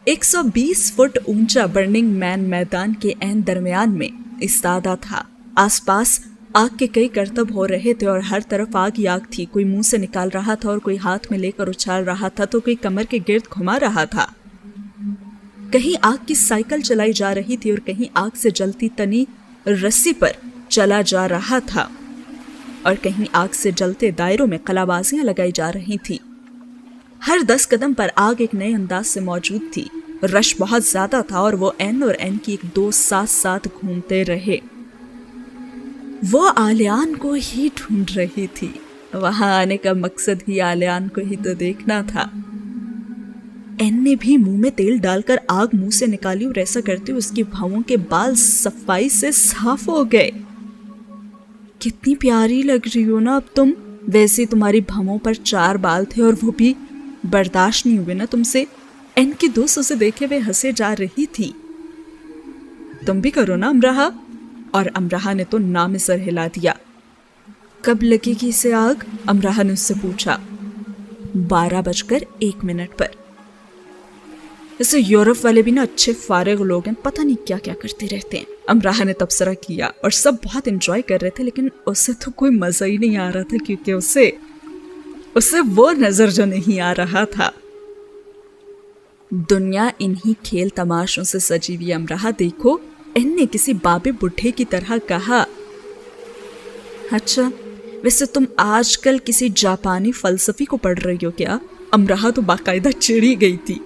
120 foot ऊंचा burning man मैदान के ऐन दरमियान में इस्तादा था। आसपास आग के कई करतब हो रहे थे और हर तरफ आग ही आग थी। कोई मुंह से निकाल रहा था और कोई हाथ में लेकर उछाल रहा था तो कोई कमर के गिर्द घुमा रहा था। कहीं आग की साइकिल चलाई जा रही थी और कहीं आग से जलती तनी रस्सी पर चला जा रहा था और कहीं आग से जलते दायरों में कलाबाजियां लगाई जा रही थी। हर 10 कदम पर आग एक नए अंदाज से मौजूद थी। रश बहुत ज्यादा था और वो एन और एन की एक दोस्त साथ साथ घूमते रहे। वो आलियान को ही ढूंढ रही थी। वहां आने का मकसद ही आलियान को ही तो देखना था। एन ने भी मुंह में तेल डालकर आग मुंह से निकाली और ऐसा करते उसकी भौंहों के बाल सफाई से साफ हो गए। कितनी प्यारी लग रही हो ना अब तुम। वैसे तुम्हारी भौंहों पर 4 बाल थे और वो भी बर्दाश्त नहीं हुए ना तुमसे। एन की दोस्त उसे देखे हुए हंसे जा रही थी। तुम भी करो ना अमराहा। और अमराहा ने तो ना में सर हिला दिया। कब लगेगी इसे आग? अमराहा ने उससे पूछा। 12:01 पर। इसे यूरोप वाले भी ना अच्छे फारिग लोग हैं, पता नहीं क्या क्या करते रहते हैं। अमराहा ने तबसरा किया और सब बहुत एंजॉय कर रहे थे, लेकिन उसे तो कोई मजा ही नहीं आ रहा था क्योंकि उसे वो नजर जो नहीं आ रहा था। दुनिया इन्हीं खेल तमाशों से सजी हुई। अमराहा देखो, एन ने किसी बाबे बुढ़े की तरह कहा। अच्छा, वैसे तुम आजकल किसी जापानी फलसफी को पढ़ रही हो क्या? अमराहा तो बाकायदा चिढ़ी गई थी।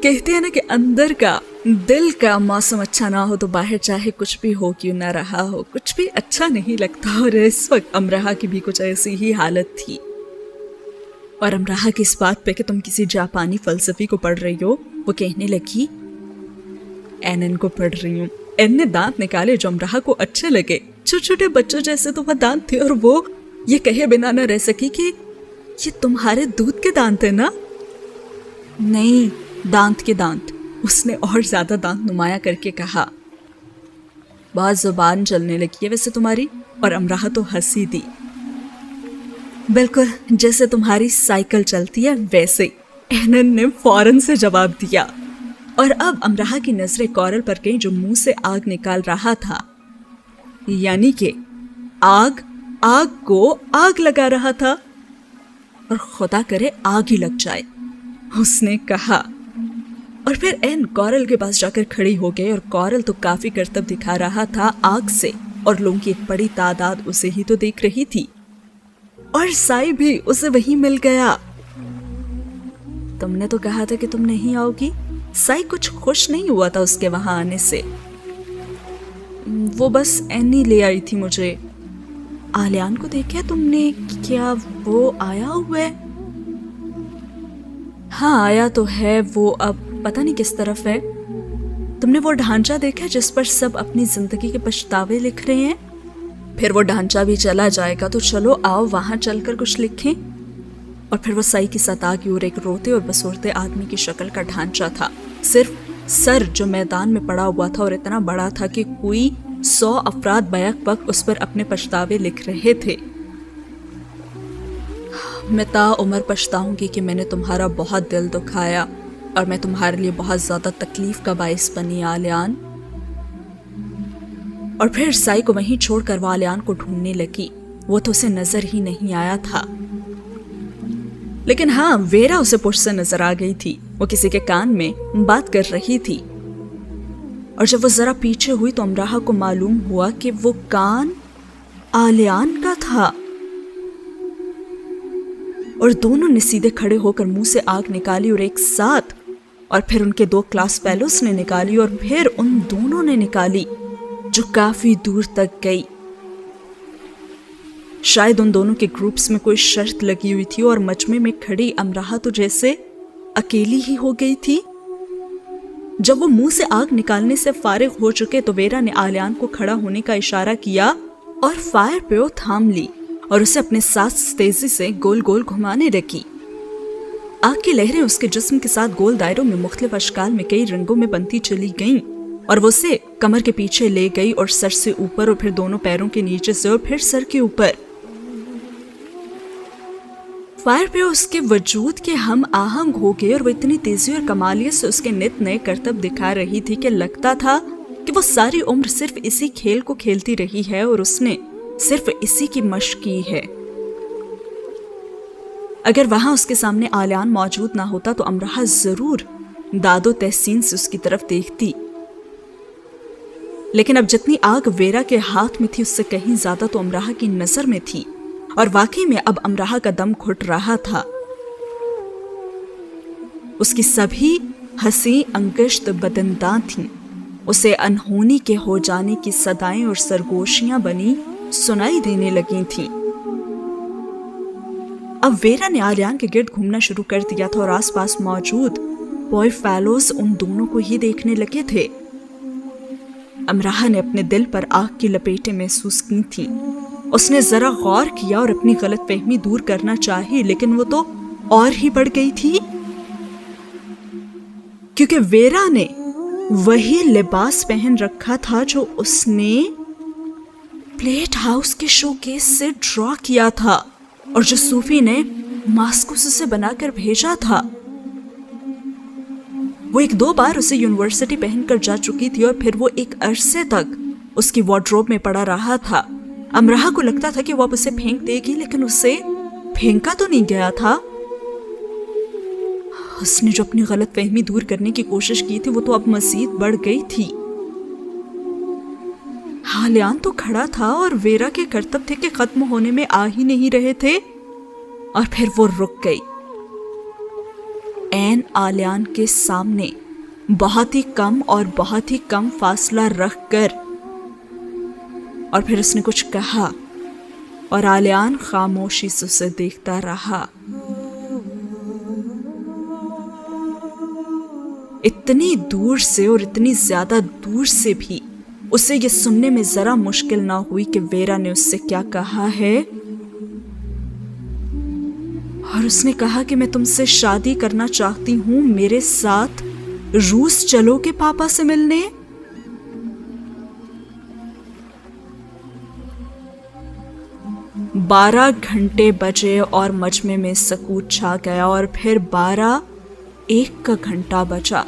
कहते हैं ना कि अंदर का दिल का मौसम अच्छा ना हो तो बाहर चाहे कुछ भी हो क्यों ना रहा हो, कुछ भी अच्छा नहीं लगता। और इस वक्त अमराहा की भी कुछ ऐसी ही हालत थी। और अमराहा की इस बात पे कि तुम किसी जापानी फलसफी को पढ़ रही हो, वो कहने लगी एन को पढ़ रही हूँ। एन ने दांत निकाले जो अमराहा को अच्छे लगे। छोटे छोटे बच्चों जैसे तो वह दांत थे और वो ये कहे बिना न रह सकी कि ये तुम्हारे दूध के दांत है ना? नहीं, दांत के दांत, उसने और ज्यादा दांत नुमाया करके कहा। बहुत जुबान चलने लगी है वैसे तुम्हारी। और अमराहा तो हंसी दी। बिल्कुल जैसे तुम्हारी साइकिल चलती है वैसे, एनन ने फौरन से जवाब दिया। और अब अमराहा की नजरें कॉरल पर गईं जो मुंह से आग निकाल रहा था, यानी कि आग को आग लगा रहा था। और खुदा करे आग ही लग जाए, उसने कहा। और फिर एन कॉरल के पास जाकर खड़ी हो गई और कॉरल तो काफी करतब दिखा रहा था आग से और लोगों की एक बड़ी तादाद उसे ही तो देख रही थी। और साई भी उसे वहीं मिल गया। तुमने तो कहा था कि तुम नहीं आओगी। साई कुछ खुश नहीं हुआ था उसके वहां आने से। वो बस एनी ले आई थी मुझे। आलियान को देखा तुमने? क्या वो आया हुआ है? हाँ आया तो है वो, अब पता नहीं किस तरफ है। तुमने वो ढांचा देखा जिस पर सब अपनी जिंदगी के पछतावे लिख रहे हैं? फिर वो ढांचा भी चला जाएगा तो चलो आओ वहां चलकर कुछ लिखें। और फिर वो साई की साथ आगे और एक रोते और बसोरते आदमी की शक्ल का ढांचा था। सिर्फ सर जो मैदान में पड़ा हुआ था और इतना बड़ा था कि कोई 100 अफराद बैक वक्त उस पर अपने पछतावे लिख रहे थे। मैं ताउम्र पछताऊंगी कि मैंने तुम्हारा बहुत दिल दुखाया और मैं तुम्हारे लिए बहुत ज्यादा तकलीफ का बाइस बनी आलियान। और फिर साई को वहीं छोड़कर वो आलियान को ढूंढने लगी। वो तो उसे नजर ही नहीं आया था, लेकिन हाँ वेरा उसे पुश से नजर आ गई थी। वो किसी के कान में बात कर रही थी और जब वो जरा पीछे हुई तो अमराहा को मालूम हुआ कि वो कान आलियान का था। और दोनों ने सीधे खड़े होकर मुंह से आग निकाली और एक साथ, और फिर उनके 2 क्लास फेलोस ने निकाली और फिर उन दोनों ने निकाली जो काफी दूर तक गई। शायद उन दोनों के ग्रुप्स में कोई शर्त लगी हुई थी और मजमे में खड़ी अमराहा तो जैसे अकेली ही हो गई थी। जब वो मुंह से आग निकालने से फारिग हो चुके तो वेरा ने आलियान को खड़ा होने का इशारा किया और फायर पे वो थाम ली और उसे अपने साथ तेजी से गोल गोल घुमाने लगी। आग की लहरें उसके जिस्म के साथ गोल दायरों में मुख्तलिफ अशकाल में कई रंगों में बनती चली गईं और वो उसे कमर के पीछे ले गई और सर से ऊपर और फिर दोनों पैरों के नीचे से और फिर सर के ऊपर। फायर पे उसके वजूद के हम आहंग हो गए और वो इतनी तेजी और कमालियत से उसके नित नए करतब दिखा रही थी कि लगता था कि वो सारी उम्र सिर्फ इसी खेल को खेलती रही है और उसने सिर्फ इसी की मशक की है। अगर वहां उसके सामने आलियान मौजूद ना होता तो अमराह जरूर दादो तहसीन से उसकी तरफ देखती, लेकिन अब जितनी आग वेरा के हाथ में थी उससे कहीं ज्यादा तो अमराह की नजर में थी और वाकई में अब अमराह का दम घुट रहा था। उसकी सभी हंसी अंकश्त बदनदां थीं। उसे अनहोनी के हो जाने की सदाएं और सरगोशियां बनी सुनाई देने लगी थीं। अब वेरा ने आलियान के गिर्द घूमना शुरू कर दिया था और आसपास मौजूद बॉय फेलोज उन दोनों को ही देखने लगे थे। अमराह ने अपने दिल पर आग की लपेटें महसूस की थीं। उसने जरा गौर किया और अपनी गलतफहमी दूर करना चाही, लेकिन वो तो और ही बढ़ गई थी, क्योंकि वेरा ने वही लिबास पहन रखा था जो उसने प्लेट हाउस के शोकेस से ड्रॉ किया था और जो सूफी ने मास्को से बनाकर भेजा था। वो एक दो बार उसे यूनिवर्सिटी पहनकर जा चुकी थी और फिर वो एक अरसे तक उसकी वार्डरोब में पड़ा रहा था। अमराह को लगता था कि वो अब उसे फेंक देगी, लेकिन उसे फेंका तो नहीं गया था। उसने जो अपनी गलतफहमी दूर करने की कोशिश की थी वो तो अब मजीद बढ़ गई थी। आलियान तो खड़ा था और वेरा के करतब थे कि खत्म होने में आ ही नहीं रहे थे, और फिर वो रुक गई ऐन आलियान के सामने, बहुत ही कम और बहुत ही कम फासला रखकर। और फिर उसने कुछ कहा और आलियान खामोशी से उसे देखता रहा। इतनी दूर से और इतनी ज्यादा दूर से भी उसे ये सुनने में जरा मुश्किल ना हुई कि वेरा ने उससे क्या कहा है। और उसने कहा कि मैं तुमसे शादी करना चाहती हूं, मेरे साथ रूस चलोगे पापा से मिलने। बारह घंटे बजे और मजमे में सकूत छा गया और फिर 12:01 का घंटा बजा।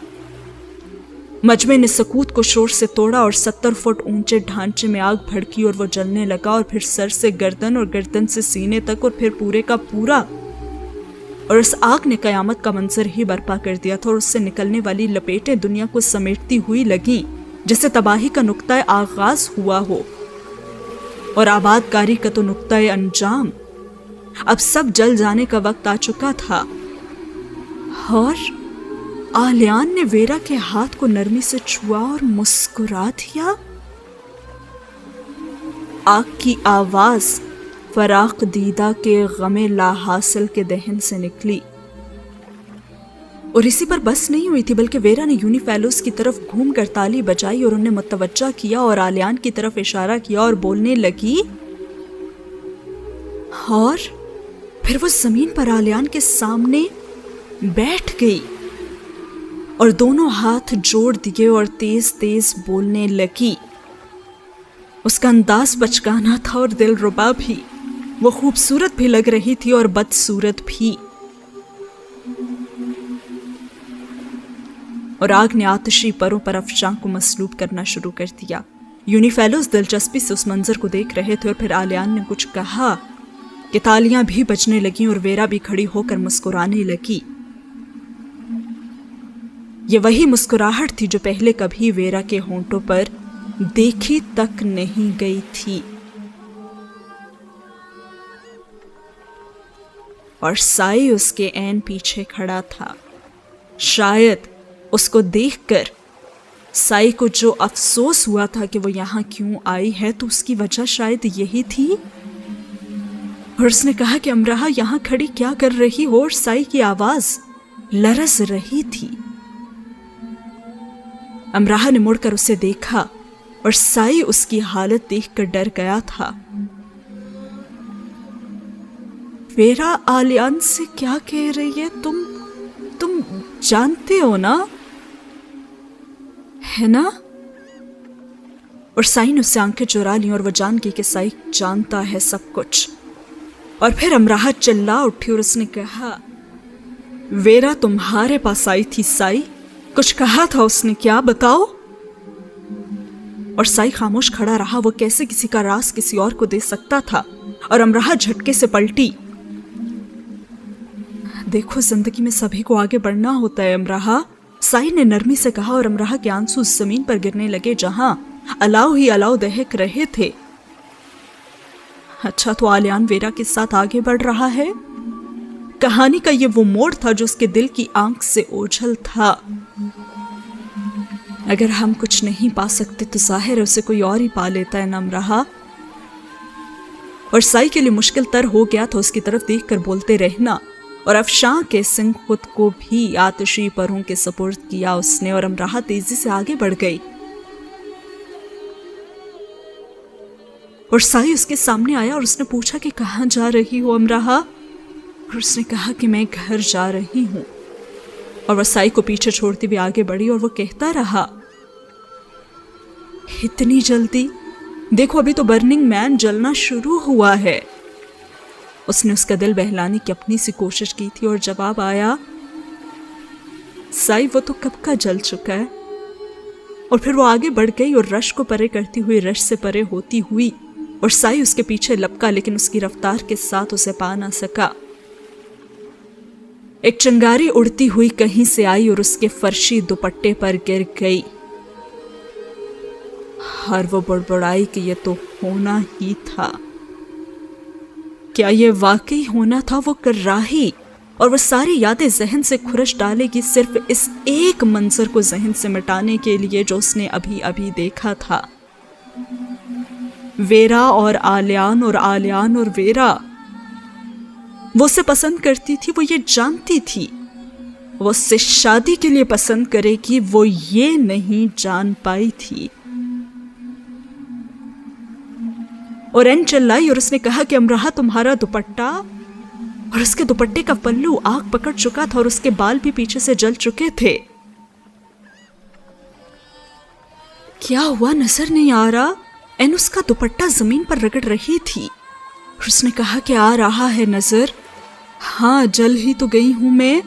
मजमे ने सकूत को शोर से तोड़ा और 70 फुट ऊंचे ढांचे में आग भड़की और वो जलने लगा, और फिर सर से गर्दन और गर्दन से सीने तक और फिर पूरे का पूरा। और उस आग ने कयामत का मंजर ही बर्पा कर दिया था और उससे निकलने वाली लपेटें दुनिया को समेटती हुई लगी, जैसे तबाही का नुक्ता आगाज हुआ हो और आबादकारी का तो नुक्ता अंजाम। अब सब जल जाने का वक्त आ चुका था और आलियान ने वेरा के हाथ को नरमी से छुआ और मुस्कुरा दिया। आग की आवाज फराख दीदा के गमे ला हासिल के दहन से निकली और इसी पर बस नहीं हुई थी, बल्कि वेरा ने यूनिफेलोस की तरफ घूम कर ताली बजाई और उन्हें मुतवज्जा किया और आलियान की तरफ इशारा किया और बोलने लगी। और फिर वो जमीन पर आलियान के सामने बैठ गई और दोनों हाथ जोड़ दिए और तेज तेज बोलने लगी। उसका अंदाज बचकाना था और दिलरुबा भी। वो खूबसूरत भी लग रही थी और बदसूरत भी। और आग ने आतिशी परों पर अफशां को मसलूब करना शुरू कर दिया। यूनिफेलोस दिलचस्पी से उस मंजर को देख रहे थे और फिर आलियान ने कुछ कहा कि तालियां भी बजने लगी और वेरा भी खड़ी होकर मुस्कुराने लगी। ये वही मुस्कुराहट थी जो पहले कभी वेरा के होंठों पर देखी तक नहीं गई थी। और साई उसके ऐन पीछे खड़ा था। शायद उसको देखकर साई को जो अफसोस हुआ था कि वो यहाँ क्यों आई है, तो उसकी वजह शायद यही थी। और उसने कहा कि अमराह यहाँ खड़ी क्या कर रही हो, और साई की आवाज लरज रही थी। अमराह ने मुड़कर उसे देखा और साई उसकी हालत देखकर डर गया था। वेरा आलियान से क्या कह रही है? तुम जानते हो ना, है ना? और साई ने उससे आंखें चुरा ली और वो जान गई कि साई जानता है सब कुछ। اور پھر امراہ چلا اٹھی اور اس نے کہا ویرا تمہارے پاس آئی تھی سائی، کچھ کہا تھا اس نے، کیا بتاؤ؟ اور سائی خاموش کھڑا رہا، وہ کیسے کسی کا راز کسی اور کو دے سکتا تھا؟ اور امراہ جھٹکے سے پلٹی۔ دیکھو زندگی میں سبھی کو آگے بڑھنا ہوتا ہے امراہ، سائی نے نرمی سے کہا، اور امراہ کے آنسو زمین پر گرنے لگے جہاں الاؤ ہی الاؤ دہک رہے تھے۔ اچھا تو آلیان ویرا کے ساتھ آگے بڑھ رہا ہے؟ کہانی کا یہ وہ موڑ تھا جو اس کے دل کی آنکھ سے اوجھل تھا۔ اگر ہم کچھ نہیں پا سکتے تو ظاہر ہے اسے کوئی اور ہی پا لیتا ہے نا امراہ۔ اور سائی کے لیے مشکل تر ہو گیا تھا اس کی طرف دیکھ کر بولتے رہنا، اور افشاں کے سنگ خود کو بھی آتشی پروں کے سپرد کیا اس نے، اور امراہ تیزی سے آگے بڑھ گئی۔ اور سائی اس کے سامنے آیا اور اس نے پوچھا کہ کہاں جا رہی ہو امراہ؟ اور اس نے کہا کہ میں گھر جا رہی ہوں۔ اور وہ سائی کو پیچھے چھوڑتی ہوئی آگے بڑھی، اور وہ کہتا رہا اتنی جلدی؟ دیکھو ابھی تو برننگ مین جلنا شروع ہوا ہے۔ اس نے اس کا دل بہلانے کی اپنی سی کوشش کی تھی، اور جواب آیا سائی وہ تو کب کا جل چکا ہے۔ اور پھر وہ آگے بڑھ گئی اور رش کو پرے کرتی ہوئی رش سے پرے ہوتی ہوئی، اور سائی اس کے پیچھے لپکا لیکن اس کی رفتار کے ساتھ اسے پا نہ سکا۔ ایک چنگاری اڑتی ہوئی کہیں سے آئی اور اس کے فرشی دوپٹے پر گر گئی، اور وہ بڑبڑائی کہ یہ تو ہونا ہی تھا۔ کیا یہ واقعی ہونا تھا؟ وہ کرراہی، اور وہ ساری یادیں ذہن سے کھرچ ڈالے گی صرف اس ایک منظر کو ذہن سے مٹانے کے لیے جو اس نے ابھی ابھی دیکھا تھا۔ ویرا اور آلیان، اور آلیان اور ویرا۔ وہ اسے پسند کرتی تھی، وہ یہ جانتی تھی۔ وہ اس سے شادی کے لیے پسند کرے گی، وہ یہ نہیں جان پائی تھی۔ اور این چلائی اور اس نے کہا کہ امراہ تمہارا دوپٹہ، اور اس کے دوپٹے کا پلو آگ پکڑ چکا تھا اور اس کے بال بھی پیچھے سے جل چکے تھے۔ کیا ہوا؟ نظر نہیں آ رہا؟ این اس کا دوپٹہ زمین پر رگڑ رہی تھی، اور اس نے کہا کہ آ رہا ہے نظر؟ ہاں جل ہی تو گئی ہوں میں۔